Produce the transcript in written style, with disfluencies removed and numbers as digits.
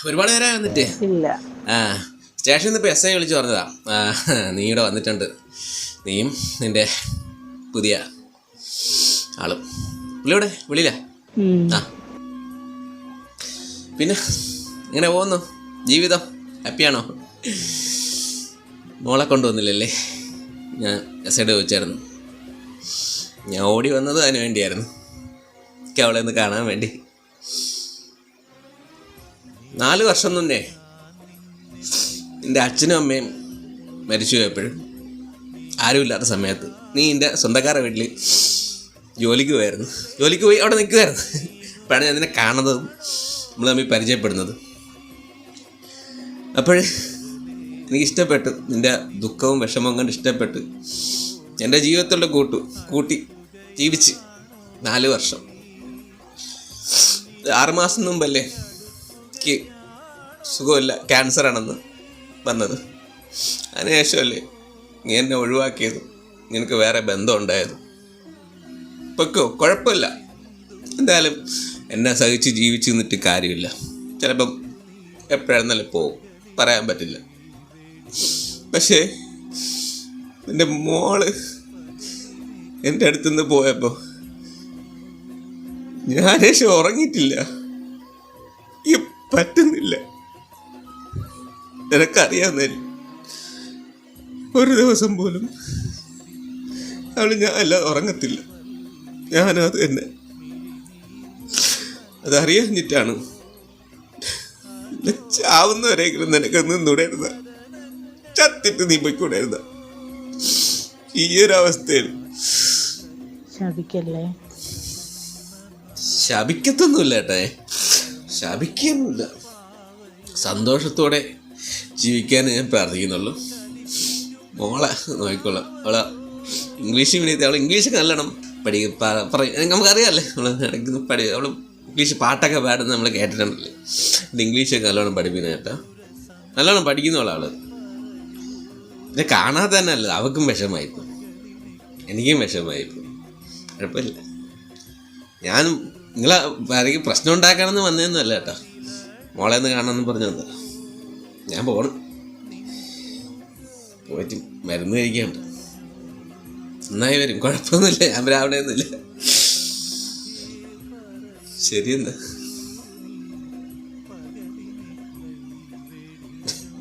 ഒരുപാട് നേരം വന്നിട്ടേ ഇല്ല. സ്റ്റേഷനിൽ നിന്ന് ഇപ്പോൾ എസ് ഐ വിളിച്ച് പറഞ്ഞതാ, നീ ഇവിടെ വന്നിട്ടുണ്ട്, നീയും നിൻ്റെ പുതിയ ആളും. പുള്ളിയുടെ വിളിയില്ല. പിന്നെ എങ്ങനെ പോകുന്നു ജീവിതം? ഹാപ്പിയാണോ? മോളെ കൊണ്ടുവന്നില്ലല്ലേ? ഞാൻ എസ് ഐയുടെ ചോദിച്ചായിരുന്നു. ഞാൻ ഓടി വന്നത് അതിന് വേണ്ടിയായിരുന്നു, എനിക്ക് അവളെ ഒന്ന് കാണാൻ വേണ്ടി. 4 വർഷം മുന്നേ എൻ്റെ അച്ഛനും അമ്മയും മരിച്ചു പോയപ്പോഴും ആരുമില്ലാത്ത സമയത്ത് നീ എൻ്റെ സ്വന്തക്കാരുടെ വീട്ടിൽ ജോലിക്ക് പോയി അവിടെ നിൽക്കുമായിരുന്നു. അപ്പോഴാണ് ഞാൻ നിന്നെ കാണുന്നതും നമ്മൾ തമ്മിൽ പരിചയപ്പെടുന്നത്. അപ്പോൾ എനിക്കിഷ്ടപ്പെട്ടു, നിൻ്റെ ദുഃഖവും വിഷമവും കണ്ട് ഇഷ്ടപ്പെട്ട് എൻ്റെ ജീവിതത്തിലുള്ള കൂട്ടി ജീവിച്ച് 4 വർഷം. 6 മാസം മുമ്പല്ലേ എനിക്ക് സുഖമില്ല, ക്യാൻസറാണെന്ന് വന്നത്. അതിനുശേഷമല്ലേ നീ എന്നെ ഒഴിവാക്കിയതും നിനക്ക് വേറെ ബന്ധം ഉണ്ടായതും. പൊക്കോ, കുഴപ്പമില്ല. എന്തായാലും എന്നെ സഹിച്ച് ജീവിച്ച് നിന്നിട്ട് കാര്യമില്ല. ചിലപ്പം എപ്പോഴായിരുന്നല്ലേ പോകും, പറയാൻ പറ്റില്ല. പക്ഷേ എൻ്റെ മോള് എൻ്റെ അടുത്തുനിന്ന് പോയപ്പോൾ ഞാനേശം ഉറങ്ങിയിട്ടില്ല, പറ്റുന്നില്ല. നിനക്കറിയാവുന്ന ഒരു ദിവസം പോലും അവൾ ഞാൻ അല്ലാതെ ഉറങ്ങത്തില്ല. ഞാനത് തന്നെ അതറിയാഞ്ഞിട്ടാണ്. ചാവുന്നവരെങ്കിലും നിനക്ക് നിന്നൂടായിരുന്ന, ചത്തിട്ട് നീ പോയിക്കൂടായിരുന്ന. ഈ ഒരവസ്ഥയിൽ ശപിക്കത്തൊന്നുമില്ല ഏട്ടേ, ശപിക്കൊന്നുമില്ല. സന്തോഷത്തോടെ ജീവിക്കാൻ ഞാൻ പ്രാർത്ഥിക്കുന്നുള്ളൂ. മോളെ നോക്കിക്കോളാം. അവളെ ഇംഗ്ലീഷ് മീഡിയത്തിൽ അവൾ ഇംഗ്ലീഷ് നല്ലോണം നമുക്കറിയാമല്ലേ, അവൾ ഇംഗ്ലീഷ് പാട്ടൊക്കെ പാടുന്നത് നമ്മൾ കേട്ടിട്ടുണ്ടല്ലേ. ഇംഗ്ലീഷൊക്കെ നല്ലോണം പഠിപ്പിക്കുന്ന കേട്ടോ, നല്ലോണം പഠിക്കുന്ന ആള്. പിന്നെ കാണാതെ തന്നെ അല്ല, അവൾക്കും വിഷമമായിപ്പോ, എനിക്കും വിഷമമായിപ്പോ. കുഴപ്പമില്ല, ഞാൻ നിങ്ങളെ ആരെങ്കിലും പ്രശ്നം ഉണ്ടാക്കാനെന്ന് വന്നതൊന്നും അല്ല കേട്ടോ. മോളെ ഒന്ന് കാണാമെന്ന് പറഞ്ഞു തന്നാ ഞാൻ പോകണം. പോയിട്ട് മരുന്ന് കഴിക്കാനുണ്ട്, നന്നായി വരും, കുഴപ്പമൊന്നുമില്ല. ഞാൻ രാവിലെ ഒന്നുമില്ല. ശരിയെന്നാ.